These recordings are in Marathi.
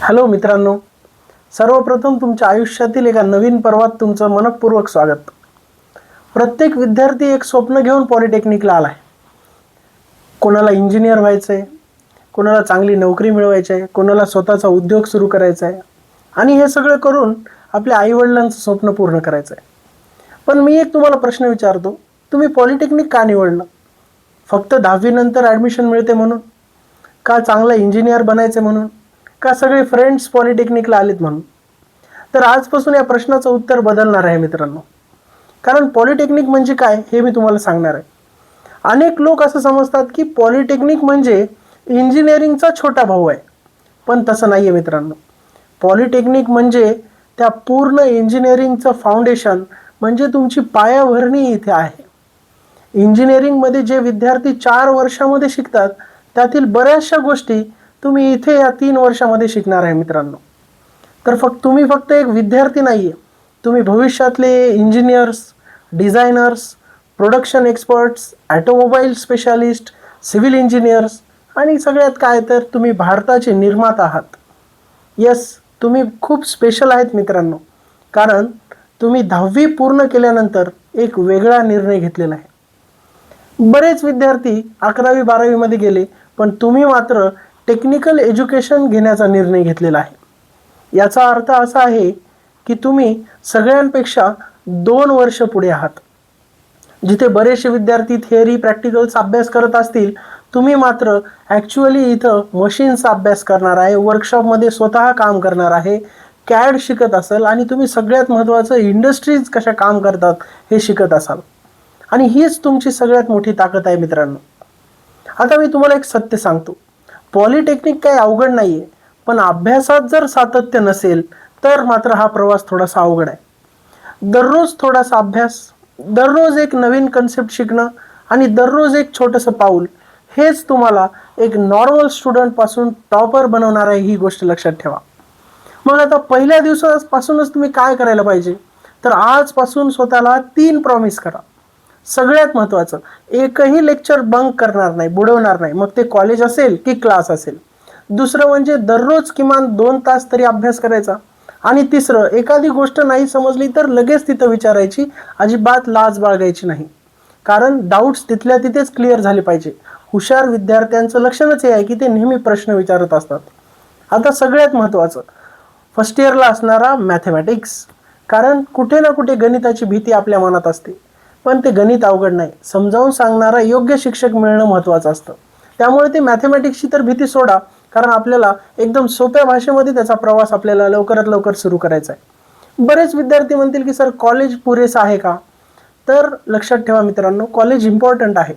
हॅलो मित्रांनो, सर्वप्रथम तुमच्या आयुष्यातील एका नवीन पर्वात तुमचं मनपूर्वक स्वागत. प्रत्येक विद्यार्थी एक स्वप्न घेऊन पॉलिटेक्निकला आलाय. कोणाला इंजिनियर व्हायचं आहे, कोणाला चांगली नोकरी मिळवायची आहे, कोणाला स्वतःचा उद्योग सुरू करायचा आहे आणि हे सगळं करून आपल्या आईवडिलांचं स्वप्न पूर्ण करायचं आहे. पण मी एक तुम्हाला प्रश्न विचारतो, तुम्ही पॉलिटेक्निक का निवडलं? फक्त 10वी नंतर ॲडमिशन मिळते म्हणून? का चांगला इंजिनियर बनायचे म्हणून? का सगळे फ्रेंड्स पॉलिटेक्निकला आलेत म्हणून? तर आजपासून या प्रश्नाचं उत्तर बदलणार आहे मित्रांनो. कारण पॉलिटेक्निक म्हणजे काय हे मी तुम्हाला सांगणार आहे. अनेक लोक असं समजतात की पॉलिटेक्निक म्हणजे इंजिनिअरिंगचा छोटा भाऊ आहे, पण तसं नाही आहे मित्रांनो. पॉलिटेक्निक म्हणजे त्या पूर्ण इंजिनिअरिंगचं फाउंडेशन, म्हणजे तुमची पायाभरणी इथे आहे. इंजिनिअरिंगमध्ये जे विद्यार्थी 4 वर्षामध्ये शिकतात त्यातील बऱ्याचशा गोष्टी तुम्ही इथे या 3 वर्षामध्ये शिकणार आहे मित्रांनो. तर तुम्ही फक्त एक विद्यार्थी नाही आहे, तुम्ही भविष्यातले engineers, designers, production experts, automobile specialist, civil engineers आणि सगळ्यात काय तर तुम्ही भारताचे निर्माता आहात. यस, तुम्ही खूप स्पेशल आहेत मित्रांनो, कारण तुम्ही 10वी पूर्ण केल्यानंतर एक वेगळा निर्णय घेतलेला आहे. बरेच विद्यार्थी 11वी 12वीमध्ये गेले, पण तुम्ही मात्र टेक्निकल एज्युकेशन घेण्याचा निर्णय घेतलेला आहे. याचा अर्थ असा आहे की तुम्ही सगळ्यांपेक्षा 2 वर्ष पुढे आहात. जिथे बरेचसे विद्यार्थी थिअरी प्रॅक्टिकल्स अभ्यास करत असतील, तुम्ही मात्र ॲक्च्युअली इथं मशीन्सचा अभ्यास करणार आहे, वर्कशॉपमध्ये स्वतः काम करणार आहे, कॅड शिकत असाल आणि तुम्ही सगळ्यात महत्त्वाचं इंडस्ट्रीज कशा काम करतात हे शिकत असाल. आणि हीच तुमची सगळ्यात मोठी ताकद आहे मित्रांनो. आता मी तुम्हाला एक सत्य सांगतो, पॉलिटेक्निक काही अवघड नाही आहे, पण अभ्यासात जर सातत्य नसेल तर मात्र हा प्रवास थोडासा अवघड आहे. दररोज थोडासा अभ्यास, दररोज एक नवीन कन्सेप्ट शिकणं आणि दररोज एक छोटंसं पाऊल, हेच तुम्हाला एक नॉर्मल स्टुडंटपासून टॉपर बनवणार आहे, ही गोष्ट लक्षात ठेवा. मग आता पहिल्या दिवसापासूनच तुम्ही काय करायला पाहिजे, तर आजपासून स्वतःला 3 प्रॉमिस करा. सगळ्यात महत्त्वाचं, एकही लेक्चर बंक करणार नाही, बुडवणार नाही, मग ते कॉलेज असेल की क्लास असेल. दुसरं म्हणजे दररोज किमान 2 तास तरी अभ्यास करायचा. आणि तिसरं, एखादी गोष्ट नाही समजली तर लगेच तिथं विचारायची, अजिबात लाज बाळगायची नाही, कारण डाऊट्स तिथल्या तिथेच क्लिअर झाले पाहिजे. हुशार विद्यार्थ्यांचं लक्षणच हे आहे की ते नेहमी प्रश्न विचारत असतात. आता सगळ्यात महत्त्वाचं, फर्स्ट इयरला असणारा मॅथमॅटिक्स, कारण कुठे ना कुठे गणिताची भीती आपल्या मनात असते, पण ते गणित अवघड नाही, समजावून सांगणारा योग्य शिक्षक मिळणं महत्त्वाचं असतं. त्यामुळे ते मॅथमॅटिक्सची तर भीती सोडा, कारण आपल्याला एकदम सोप्या भाषेमध्ये त्याचा प्रवास आपल्याला लवकरात लवकर सुरू करायचा आहे. बरेच विद्यार्थी म्हणतील की सर कॉलेज पुरेसं आहे का? तर लक्षात ठेवा मित्रांनो, कॉलेज इम्पॉर्टंट आहे.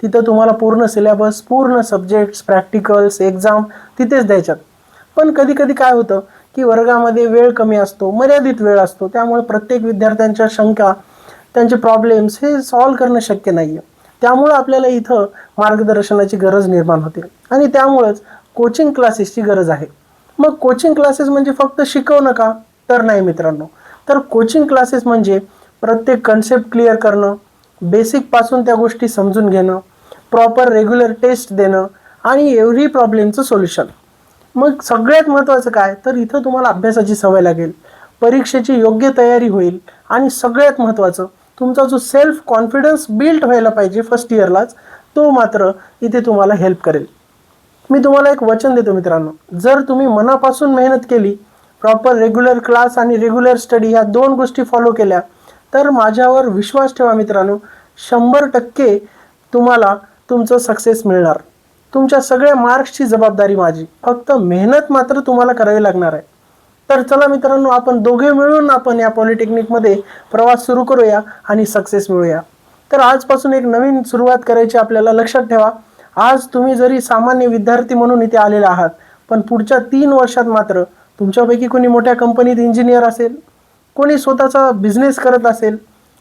तिथं तुम्हाला पूर्ण सिलेबस, पूर्ण सब्जेक्ट्स, प्रॅक्टिकल्स, एक्झाम तिथेच द्यायच्यात. पण कधी कधी काय होतं की वर्गामध्ये वेळ कमी असतो, मर्यादित वेळ असतो, त्यामुळे प्रत्येक विद्यार्थ्यांच्या शंका, त्यांचे प्रॉब्लेम्स हे सॉल्व्ह करणं शक्य नाही आहे. त्यामुळं आपल्याला इथं मार्गदर्शनाची गरज निर्माण होते आणि त्यामुळंच कोचिंग क्लासेसची गरज आहे. मग कोचिंग क्लासेस म्हणजे फक्त शिकवणं का? तर नाही मित्रांनो. तर कोचिंग क्लासेस म्हणजे प्रत्येक कन्सेप्ट क्लिअर करणं, बेसिकपासून त्या गोष्टी समजून घेणं, प्रॉपर रेग्युलर टेस्ट देणं आणि एव्हरी प्रॉब्लेमचं सोल्युशन. मग सगळ्यात महत्त्वाचं काय, तर इथं तुम्हाला अभ्यासाची सवय लागेल, परीक्षेची योग्य तयारी होईल आणि सगळ्यात महत्त्वाचं, तुमचा जो सेल्फ कॉन्फिडन्स बिल्ड व्हायला पाहिजे फर्स्ट इयरलाच, तो मात्र इथे तुम्हाला हेल्प करेल. मी तुम्हाला एक वचन देतो मित्रांनो, जर तुम्ही मनापासून मेहनत केली, प्रॉपर रेग्युलर क्लास आणि रेग्युलर स्टडी ह्या 2 गोष्टी फॉलो केल्या, तर माझ्यावर विश्वास ठेवा मित्रांनो, 100% तुम्हाला तुमचं सक्सेस मिळणार. तुमच्या सगळ्या मार्क्सची जबाबदारी माझी, फक्त मेहनत मात्र तुम्हाला करावी लागणार आहे. तर चला मित्रांनो, आपण दोघे मिळून आपण या पॉलिटेक्निकमध्ये प्रवास सुरू करूया आणि सक्सेस मिळूया. तर आजपासून एक नवीन सुरुवात करायची आपल्याला. लक्षात ठेवा, आज तुम्ही जरी सामान्य विद्यार्थी म्हणून इथे आलेले आहात, पण पुढच्या 3 वर्षात मात्र तुमच्यापैकी कोणी मोठ्या कंपनीत इंजिनियर असेल, कोणी स्वतःचा बिझनेस करत असेल,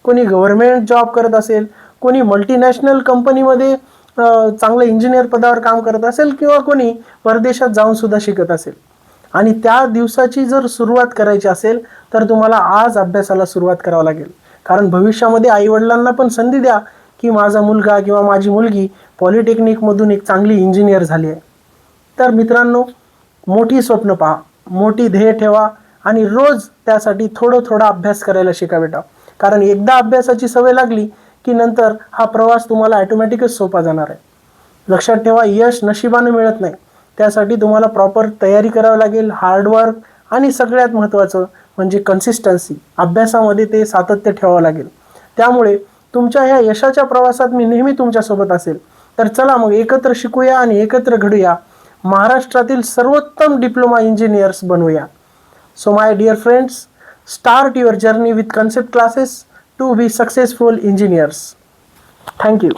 कोणी गव्हर्नमेंट जॉब करत असेल, कोणी मल्टीनॅशनल कंपनीमध्ये चांगलं इंजिनियर पदावर काम करत असेल, किंवा कोणी परदेशात जाऊन सुद्धा शिकत असेल. आणि त्या दिवसाची जर सुरुवात करायची असेल तर तुम्हाला आज अभ्यासाला सुरुवात करावं लागेल, कारण भविष्यामध्ये आईवडिलांना पण संधी द्या की माझा मुलगा किंवा माझी मुलगी पॉलिटेक्निकमधून एक चांगली इंजिनियर झाली आहे. तर मित्रांनो, मोठी स्वप्न पहा, मोठी ध्येय ठेवा आणि रोज त्यासाठी थोडा अभ्यास करायला शिका बेटा. कारण एकदा अभ्यासाची सवय लागली की नंतर हा प्रवास तुम्हाला ऑटोमॅटिकच सोपा जाणार आहे. लक्षात ठेवा, यश नशिबाने मिळत नाही. त्यासाठी तुम्हाला प्रॉपर तयारी करावी लागेल, हार्डवर्क आणि सगळ्यात महत्त्वाचं म्हणजे कन्सिस्टन्सी. अभ्यासामध्ये ते सातत्य ठेवावं लागेल. त्यामुळे तुमच्या ह्या यशाच्या प्रवासात मी नेहमी तुमच्यासोबत असेल. तर चला मग एकत्र शिकूया आणि एकत्र घडूया. महाराष्ट्रातील सर्वोत्तम डिप्लोमा इंजिनियर्स बनवूया. So my dear friends, start your journey with concept classes to be successful engineers. Thank you.